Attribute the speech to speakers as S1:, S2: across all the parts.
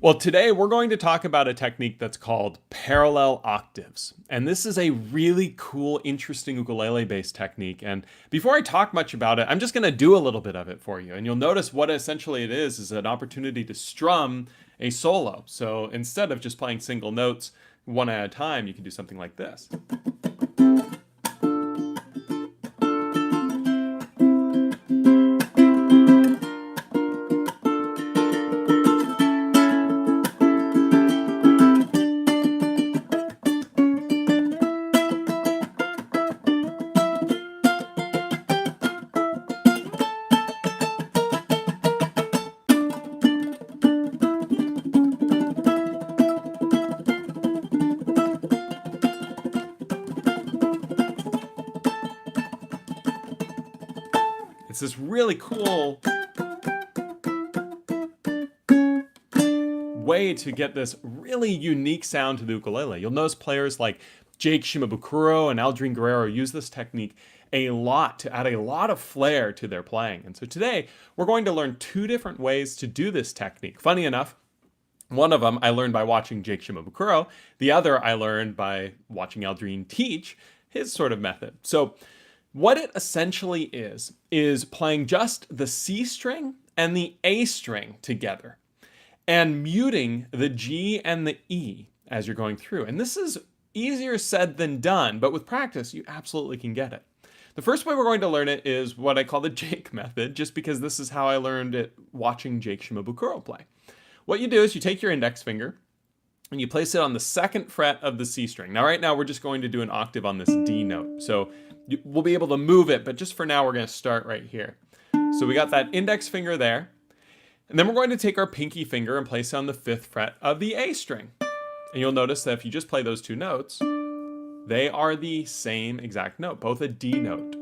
S1: Well, today we're going to talk about a technique that's called parallel octaves. And this is a really cool, interesting ukulele-based technique. And before I talk much about it, I'm just going to do a little bit of it for you. And you'll notice what essentially it is an opportunity to strum a solo. So instead of just playing single notes one at a time, you can do something like this. It's this really cool way to get this really unique sound to the ukulele. You'll notice players like Jake Shimabukuro and Aldrin Guerrero use this technique a lot to add a lot of flair to their playing. And so today we're going to learn two different ways to do this technique. Funny enough, one of them I learned by watching Jake Shimabukuro. The other I learned by watching Aldrin teach his sort of method. So what it essentially is playing just the C string and the A string together and muting the G and the E as you're going through. And this is easier said than done, but with practice, you absolutely can get it. The first way we're going to learn it is what I call the Jake method, just because this is how I learned it watching Jake Shimabukuro play. What you do is you take your index finger and you place it on the second fret of the C string. Now, right now, we're just going to do an octave on this D note. So we'll be able to move it, but just for now, we're going to start right here. So we got that index finger there. And then we're going to take our pinky finger and place it on the fifth fret of the A string. And you'll notice that if you just play those two notes, they are the same exact note, both a D note.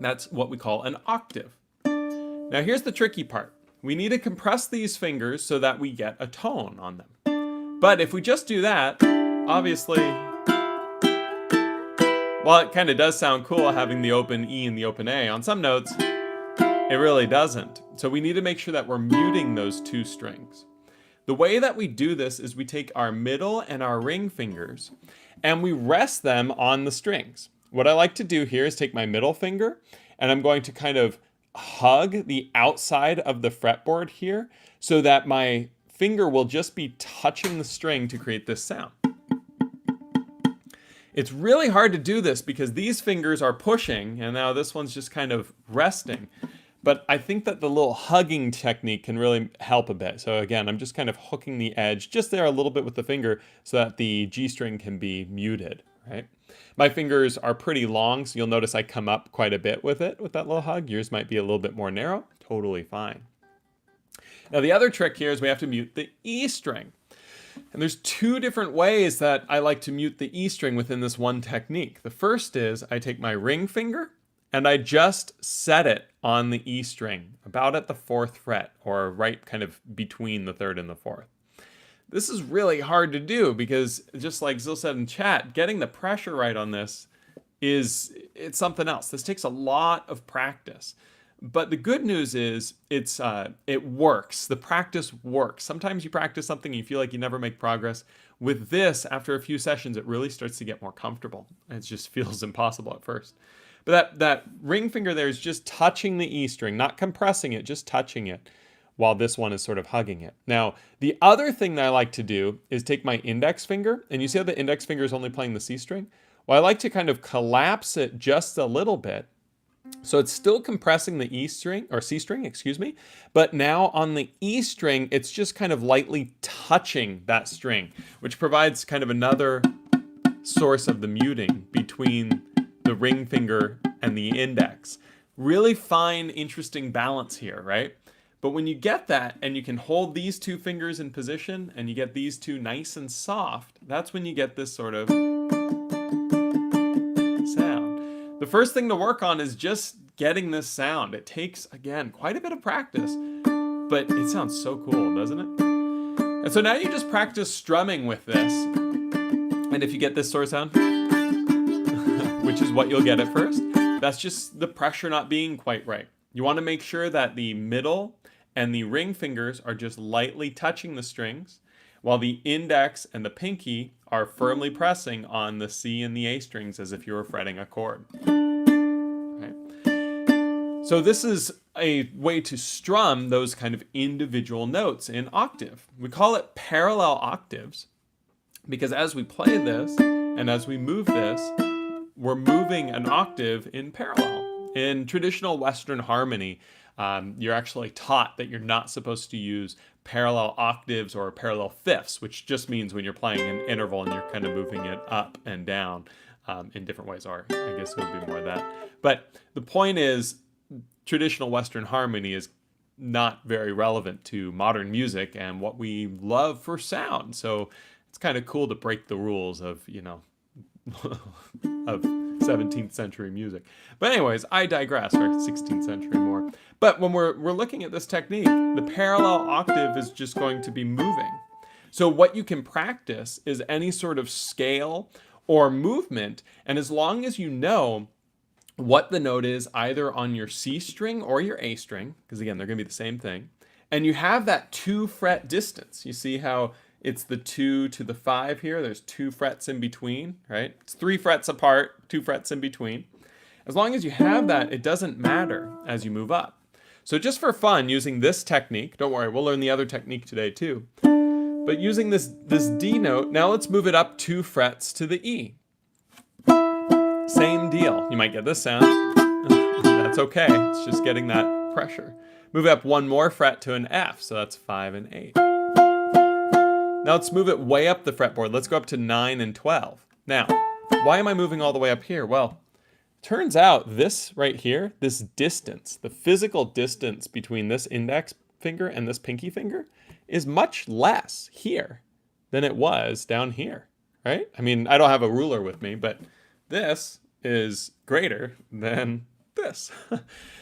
S1: That's what we call an octave. Now, here's the tricky part. We need to compress these fingers so that we get a tone on them. But if we just do that, obviously, while it kind of does sound cool having the open E and the open A on some notes, it really doesn't. So we need to make sure that we're muting those two strings. The way that we do this is we take our middle and our ring fingers and we rest them on the strings. What I like to do here is take my middle finger and I'm going to kind of hug the outside of the fretboard here so that my finger will just be touching the string to create this sound. It's really hard to do this because these fingers are pushing and now this one's just kind of resting. But I think that the little hugging technique can really help a bit. So again, I'm just kind of hooking the edge just there a little bit with the finger so that the G string can be muted, right? My fingers are pretty long, so you'll notice I come up quite a bit with it, with that little hug. Yours might be a little bit more narrow. Totally fine. Now the other trick here is we have to mute the E string. And there's two different ways that I like to mute the E string within this one technique. The first is I take my ring finger and I just set it on the E string, about at the fourth fret, or right kind of between the third and the fourth. This is really hard to do because, just like Zil said in chat, getting the pressure right on this it's something else. This takes a lot of practice. But the good news is it works. The practice works. Sometimes you practice something and you feel like you never make progress. With this, after a few sessions, it really starts to get more comfortable. It just feels impossible at first. But that ring finger there is just touching the E string, not compressing it, just touching it, while this one is sort of hugging it. Now, the other thing that I like to do is take my index finger, and you see how the index finger is only playing the C string? Well, I like to kind of collapse it just a little bit. So it's still compressing the E string, or C string, excuse me, but now on the E string, it's just kind of lightly touching that string, which provides kind of another source of the muting between the ring finger and the index. Really fine, interesting balance here, right? But when you get that and you can hold these two fingers in position and you get these two nice and soft, that's when you get this sort of sound. The first thing to work on is just getting this sound. It takes, again, quite a bit of practice, but it sounds so cool, doesn't it? And so now you just practice strumming with this. And if you get this sort of sound, which is what you'll get at first, that's just the pressure not being quite right. You want to make sure that the middle and the ring fingers are just lightly touching the strings, while the index and the pinky are firmly pressing on the C and the A strings as if you were fretting a chord. Right? So this is a way to strum those kind of individual notes in octave. We call it parallel octaves because as we play this and as we move this, we're moving an octave in parallel. In traditional Western harmony, you're actually taught that you're not supposed to use parallel octaves or parallel fifths, which just means when you're playing an interval and you're kind of moving it up and down in different ways, or I guess it would be more of that. But the point is, traditional Western harmony is not very relevant to modern music and what we love for sound. So it's kind of cool to break the rules of, of 17th century music. But anyways, I digress, or 16th century more. But when we're looking at this technique, the parallel octave is just going to be moving. So what you can practice is any sort of scale or movement, and as long as you know what the note is either on your C string or your A string, because again, they're going to be the same thing, and you have that 2 fret distance. You see how it's the 2 to the 5 here. There's 2 frets in between, right? It's 3 frets apart, 2 frets in between. As long as you have that, it doesn't matter as you move up. So just for fun, using this technique, don't worry, we'll learn the other technique today too. But using this D note, now let's move it up 2 frets to the E. Same deal. You might get this sound. That's okay. It's just getting that pressure. Move it up 1 more fret to an F, so that's 5 and 8. Now let's move it way up the fretboard. Let's go up to 9 and 12. Now, why am I moving all the way up here? Well, turns out this right here, this distance, the physical distance between this index finger and this pinky finger is much less here than it was down here, right? I mean, I don't have a ruler with me, but this is greater than this.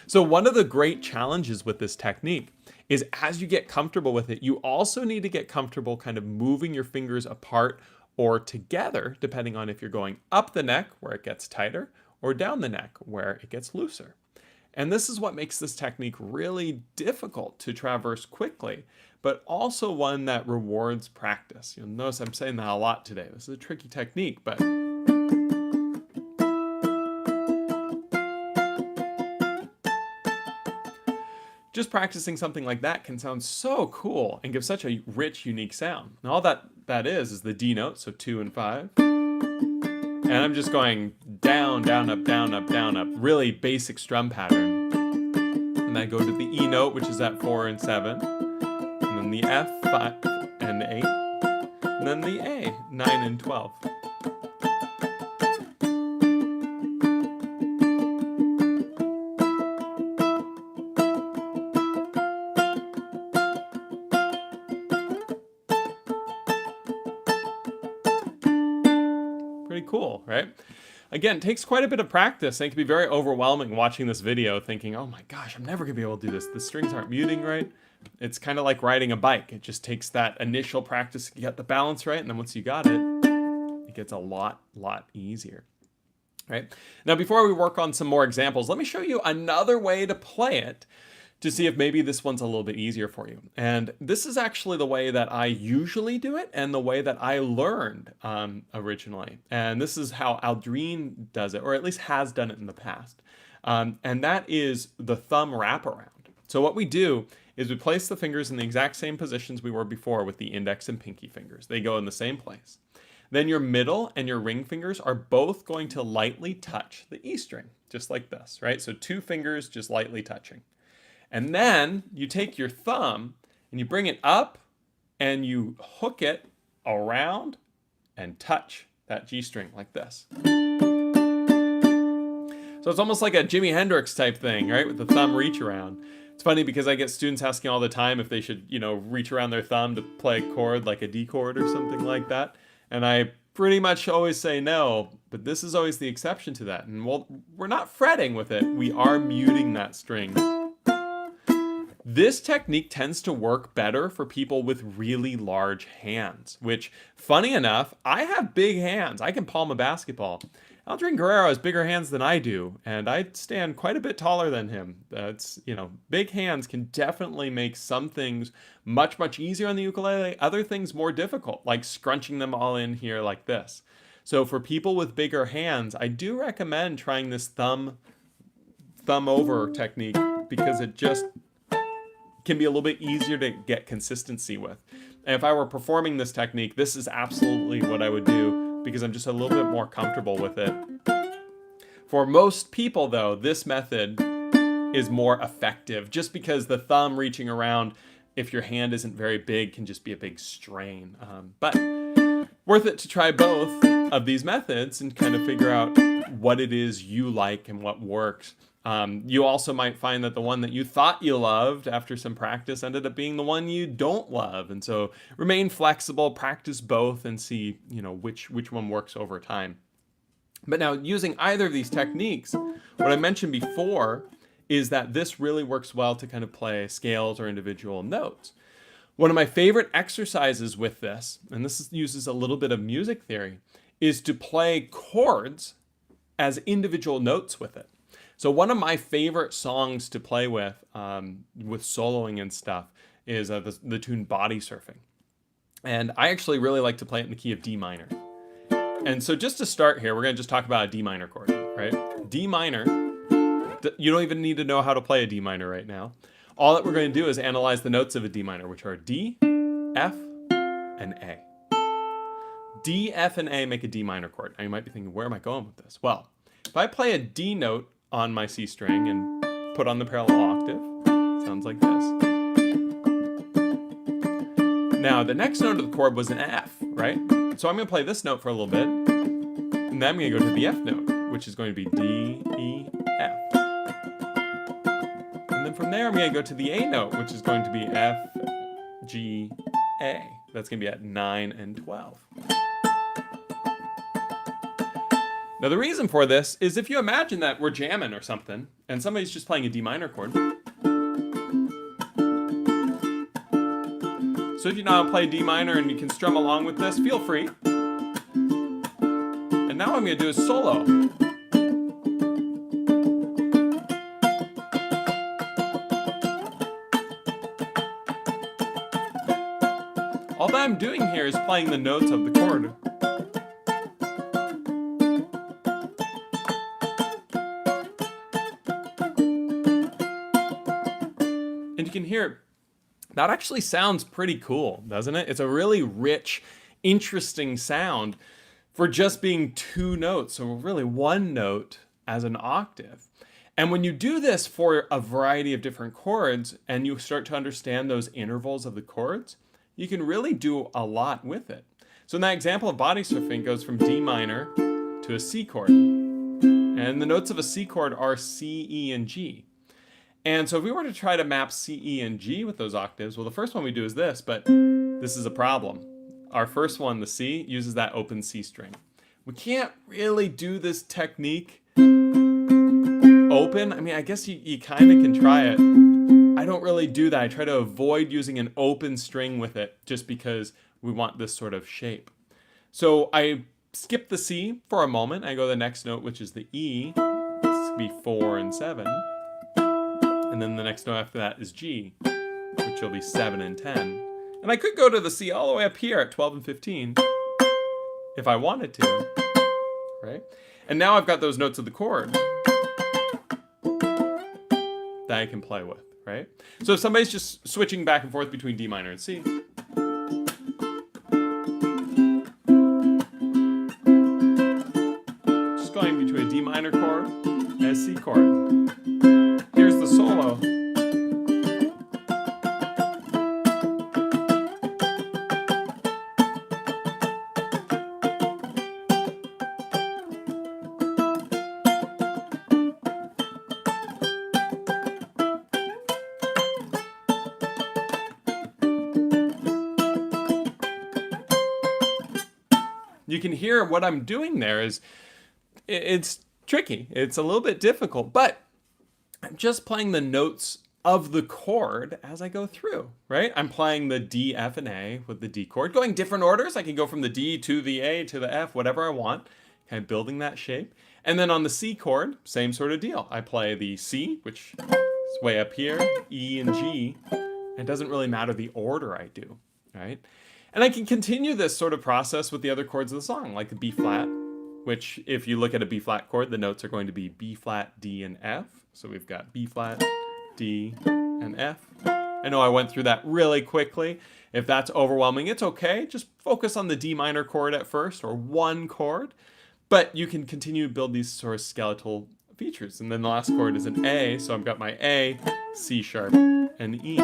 S1: So one of the great challenges with this technique is as you get comfortable with it, you also need to get comfortable kind of moving your fingers apart or together, depending on if you're going up the neck where it gets tighter or down the neck where it gets looser. And this is what makes this technique really difficult to traverse quickly, but also one that rewards practice. You'll notice I'm saying that a lot today. This is a tricky technique, but just practicing something like that can sound so cool and give such a rich, unique sound. And all that is the D note, so 2 and 5. And I'm just going down, down, up, down, up, down, up. Really basic strum pattern. And I go to the E note, which is at 4 and 7. And then the F, 5 and 8. And then the A, 9 and 12. Pretty cool, right? Again, it takes quite a bit of practice and it can be very overwhelming watching this video thinking, oh my gosh, I'm never gonna be able to do this. The strings aren't muting right. It's kind of like riding a bike. It just takes that initial practice to get the balance right, and then once you got it, it gets a lot easier, right? Now, before we work on some more examples, let me show you another way to play it to see if maybe this one's a little bit easier for you. And this is actually the way that I usually do it and the way that I learned originally. And this is how Aldrin does it, or at least has done it in the past. And that is the thumb wraparound. So what we do is we place the fingers in the exact same positions we were before with the index and pinky fingers. They go in the same place. Then your middle and your ring fingers are both going to lightly touch the E string, just like this, right? So 2 fingers just lightly touching. And then you take your thumb and you bring it up and you hook it around and touch that G string like this. So it's almost like a Jimi Hendrix type thing, right? With the thumb reach around. It's funny because I get students asking all the time if they should, reach around their thumb to play a chord like a D chord or something like that. And I pretty much always say no, but this is always the exception to that. And we're not fretting with it. We are muting that string. This technique tends to work better for people with really large hands, which, funny enough, I have big hands. I can palm a basketball. Aldrin Guerrero has bigger hands than I do, and I stand quite a bit taller than him. That's, big hands can definitely make some things much, much easier on the ukulele, other things more difficult, like scrunching them all in here like this. So for people with bigger hands, I do recommend trying this thumb over technique because it just can be a little bit easier to get consistency with. And if I were performing this technique, this is absolutely what I would do because I'm just a little bit more comfortable with it. For most people, though, this method is more effective just because the thumb reaching around, if your hand isn't very big, can just be a big strain. But worth it to try both of these methods and kind of figure out what it is you like and what works. You also might find that the one that you thought you loved after some practice ended up being the one you don't love. And so remain flexible, practice both, and see, which one works over time. But now, using either of these techniques, what I mentioned before is that this really works well to kind of play scales or individual notes. One of my favorite exercises with this, and this uses a little bit of music theory, is to play chords as individual notes with it. So one of my favorite songs to play with soloing and stuff, is the tune Body Surfing. And I actually really like to play it in the key of D minor. And so just to start here, we're going to just talk about a D minor chord, right? D minor, you don't even need to know how to play a D minor right now. All that we're going to do is analyze the notes of a D minor, which are D, F, and A. D, F, and A make a D minor chord. Now you might be thinking, where am I going with this? Well, if I play a D note on my C string and put on the parallel octave, sounds like this. Now the next note of the chord was an F, right? So I'm going to play this note for a little bit, and then I'm going to go to the F note, which is going to be D, E, F. And then from there I'm going to go to the A note, which is going to be F, G, A. That's going to be at 9 and 12. Now the reason for this is if you imagine that we're jamming or something, and somebody's just playing a D minor chord. So if you know how to play D minor and you can strum along with this, feel free. And now what I'm going to do is solo. All that I'm doing here is playing the notes of the chord. And you can hear that actually sounds pretty cool, doesn't it? It's a really rich, interesting sound for just being two notes, so really one note as an octave. And when you do this for a variety of different chords and you start to understand those intervals of the chords, you can really do a lot with it. So in that example of Body Surfing, goes from D minor to a C chord. And the notes of a C chord are C, E, and G. And so if we were to try to map C, E, and G with those octaves, well, the first one we do is this, but this is a problem. Our first one, the C, uses that open C string. We can't really do this technique open. I mean, I guess you kind of can try it. I don't really do that. I try to avoid using an open string with it just because we want this sort of shape. So I skip the C for a moment. I go to the next note, which is the E. This will be 4 and 7. And then the next note after that is G, which will be 7 and 10. And I could go to the C all the way up here at 12 and 15 if I wanted to, right? And now I've got those notes of the chord that I can play with, right? So if somebody's just switching back and forth between D minor and C, just going between a D minor chord and a C chord. Here's the solo. You can hear what I'm doing there is, it's tricky. It's a little bit difficult, but I'm just playing the notes of the chord as I go through, right? I'm playing the D, F, and A with the D chord, going different orders. I can go from the D to the A to the F, whatever I want, kind of building that shape. And then on the C chord, same sort of deal. I play the C, which is way up here, E and G. It doesn't really matter the order I do, right? And I can continue this sort of process with the other chords of the song, like the B flat, which if you look at a B flat chord, the notes are going to be B flat, D, and F. So we've got B flat, D, and F. I know I went through that really quickly. If that's overwhelming, it's okay. Just focus on the D minor chord at first, or one chord. But you can continue to build these sort of skeletal features. And then the last chord is an A, so I've got my A, C sharp, and E.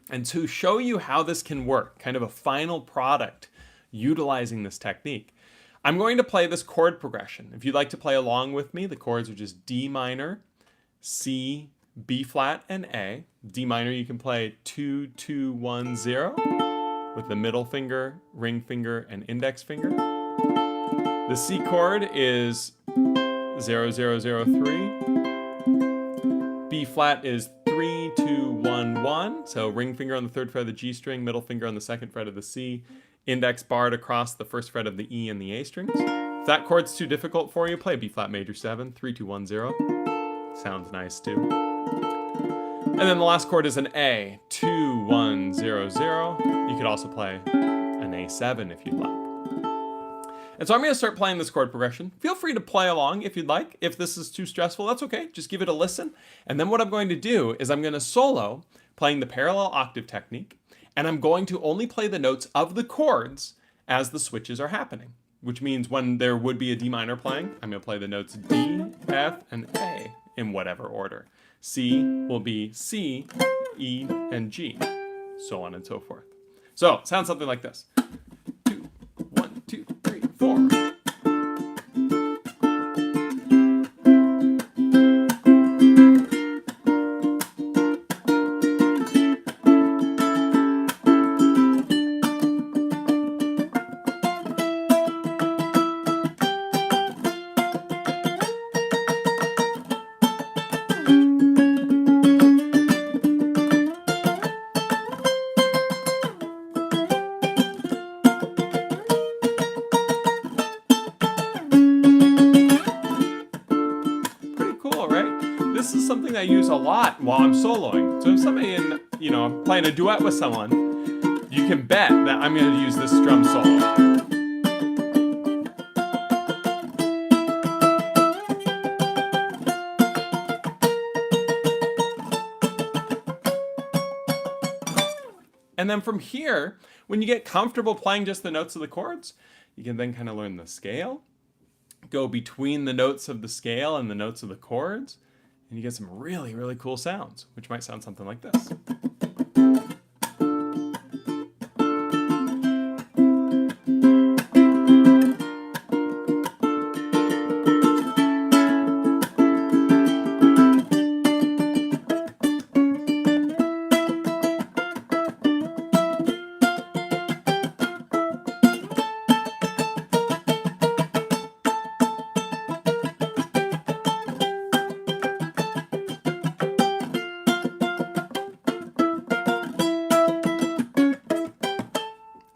S1: And to show you how this can work, kind of a final product utilizing this technique, I'm going to play this chord progression. If you'd like to play along with me, the chords are just D minor, C, B flat, and A. D minor you can play 2, 2, 1, 0 with the middle finger, ring finger, and index finger. The C chord is 0, 0, 0, 3. B flat is 3, 2, 1, 1. So ring finger on the third fret of the G string, middle finger on the second fret of the C, index barred across the first fret of the E and the A strings. If that chord's too difficult for you, play B flat major 7, 3, 2, 1, 0. Sounds nice too. And then the last chord is an A, 2, 1, 0, 0. You could also play an A7 if you'd like. And so I'm going to start playing this chord progression. Feel free to play along if you'd like. If this is too stressful, that's okay. Just give it a listen. And then what I'm going to do is I'm going to solo playing the parallel octave technique. And I'm going to only play the notes of the chords as the switches are happening. Which means when there would be a D minor playing, I'm going to play the notes D, F, and A in whatever order. C will be C, E, and G. So on and so forth. So it sounds something like this. 2, 1, 2, 3, 4. This is something I use a lot while I'm soloing. So if somebody I'm playing a duet with someone, you can bet that I'm going to use this strum solo. And then from here, when you get comfortable playing just the notes of the chords, you can then kind of learn the scale, go between the notes of the scale and the notes of the chords, and you get some really, really cool sounds, which might sound something like this.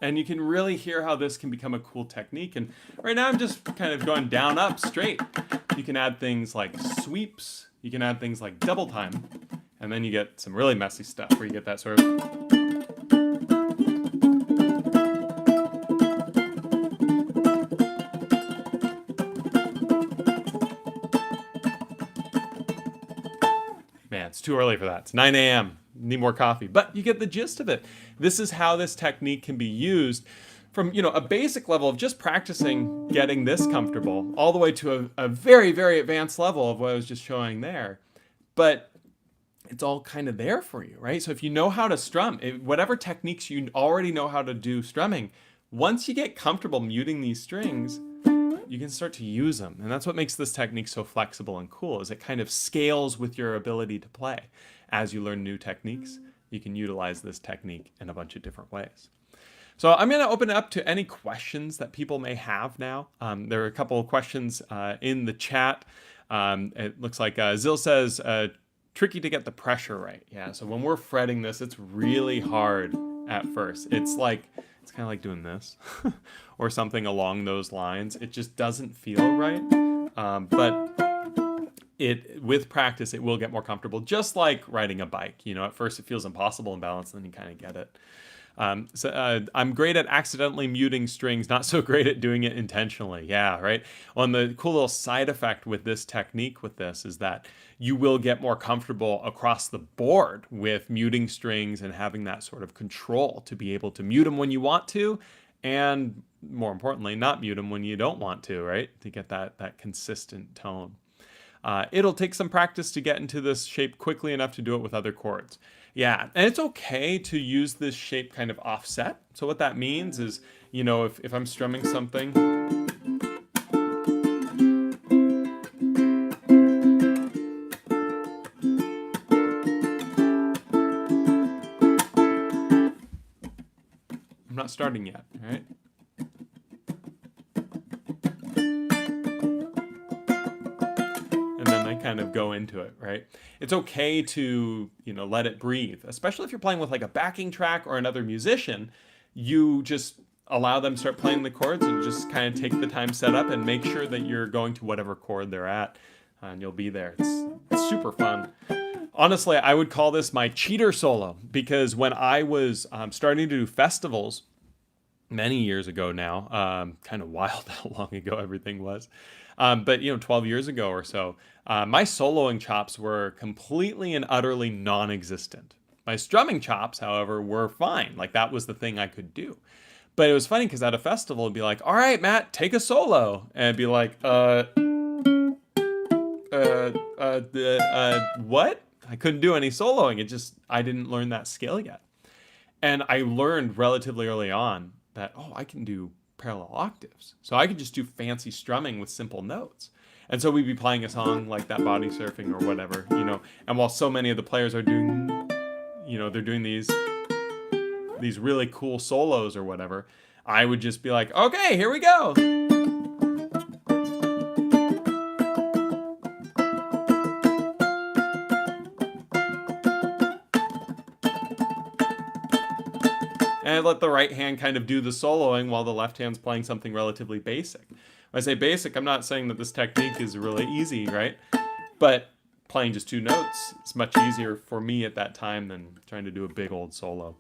S1: And you can really hear how this can become a cool technique. And right now I'm just kind of going down, up, straight. You can add things like sweeps. You can add things like double time. And then you get some really messy stuff where you get that sort of... Man, it's too early for that. It's 9 a.m. Need more coffee, but you get the gist of it. This is how this technique can be used from, a basic level of just practicing getting this comfortable all the way to a very, very advanced level of what I was just showing there. But it's all kind of there for you, right? So if you know how to strum, whatever techniques you already know how to do strumming, once you get comfortable muting these strings, you can start to use them. And that's what makes this technique so flexible and cool, is it kind of scales with your ability to play. As you learn new techniques, you can utilize this technique in a bunch of different ways. So I'm going to open it up to any questions that people may have now. There are a couple of questions in the chat. It looks like Zil says, tricky to get the pressure right. Yeah, so when we're fretting this, it's really hard at first. It's like It's kind of like doing this or something along those lines. It just doesn't feel right. But with practice, it will get more comfortable, just like riding a bike. At first it feels impossible in balance, then you kind of get it. I'm great at accidentally muting strings, not so great at doing it intentionally. Yeah, right. Well, and the cool little side effect with this technique is that you will get more comfortable across the board with muting strings and having that sort of control to be able to mute them when you want to, and more importantly, not mute them when you don't want to, right? To get that consistent tone. It'll take some practice to get into this shape quickly enough to do it with other chords. Yeah, and it's okay to use this shape kind of offset. So what that means is, if I'm strumming something, I'm not starting yet, right? Kind of go into it, right? It's okay to, let it breathe, especially if you're playing with like a backing track or another musician. You just allow them start playing the chords and just kind of take the time set up and make sure that you're going to whatever chord they're at, and you'll be there. It's super fun. Honestly, I would call this my cheater solo, because when I was starting to do festivals many years ago now, kind of wild how long ago everything was. But 12 years ago or so, my soloing chops were completely and utterly non-existent. My strumming chops, however, were fine. Like, that was the thing I could do. But it was funny because at a festival, it'd be like, all right, Matt, take a solo. And it'd be like, what? I couldn't do any soloing. I didn't learn that skill yet. And I learned relatively early on that, I can do parallel octaves. So I could just do fancy strumming with simple notes. And so we'd be playing a song like that, Body Surfing or whatever, and while so many of the players are doing, they're doing these really cool solos or whatever, I would just be like, okay, here we go. And let the right hand kind of do the soloing while the left hand's playing something relatively basic. When I say basic, I'm not saying that this technique is really easy, right? But playing just two notes is much easier for me at that time than trying to do a big old solo.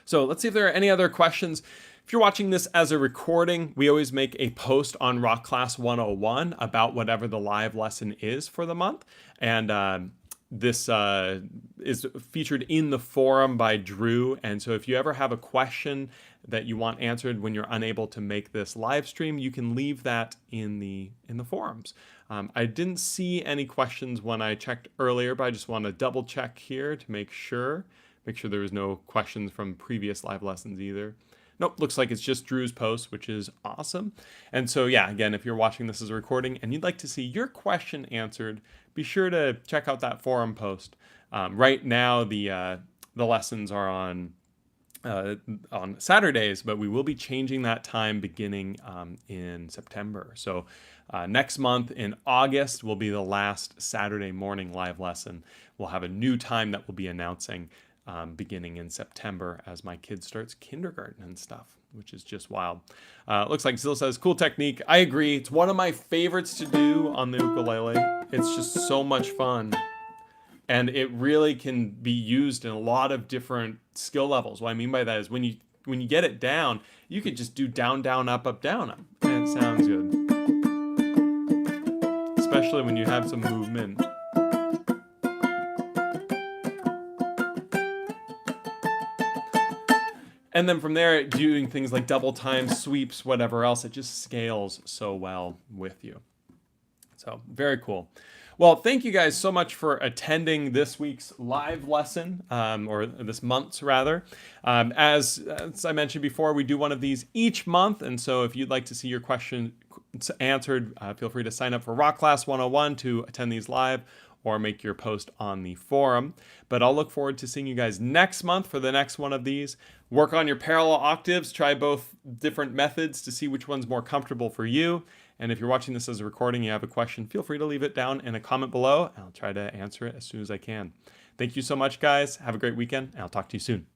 S1: So let's see if there are any other questions. If you're watching this as a recording, we always make a post on Rock Class 101 about whatever the live lesson is for the month. And this is featured in the forum by Drew. And so if you ever have a question that you want answered when you're unable to make this live stream, you can leave that in the forums. I didn't see any questions when I checked earlier, but I just want to double check here to make sure there was no questions from previous live lessons either. Nope, looks like it's just Drew's post, which is awesome. And so, yeah, again, if you're watching this as a recording and you'd like to see your question answered, be sure to check out that forum post. Right now, the lessons are on Saturdays, but we will be changing that time beginning in September. So next month in August will be the last Saturday morning live lesson. We'll have a new time that we'll be announcing beginning in September as my kid starts kindergarten and stuff, which is just wild. Looks like Zil says, cool technique. I agree. It's one of my favorites to do on the ukulele. It's just so much fun. And it really can be used in a lot of different skill levels. What I mean by that is when you get it down, you could just do down, down, up, up, down, up. And it sounds good. Especially when you have some movement. And then from there, doing things like double time, sweeps, whatever else, it just scales so well with you. So very cool. Well, thank you guys so much for attending this week's live lesson, or this month's rather. As I mentioned before, we do one of these each month. And so if you'd like to see your question answered, feel free to sign up for Rock Class 101 to attend these live, or make your post on the forum. But I'll look forward to seeing you guys next month for the next one of these. Work on your parallel octaves, try both different methods to see which one's more comfortable for you. And if you're watching this as a recording, you have a question, feel free to leave it down in a comment below, and I'll try to answer it as soon as I can. Thank you so much, guys. Have a great weekend, and I'll talk to you soon.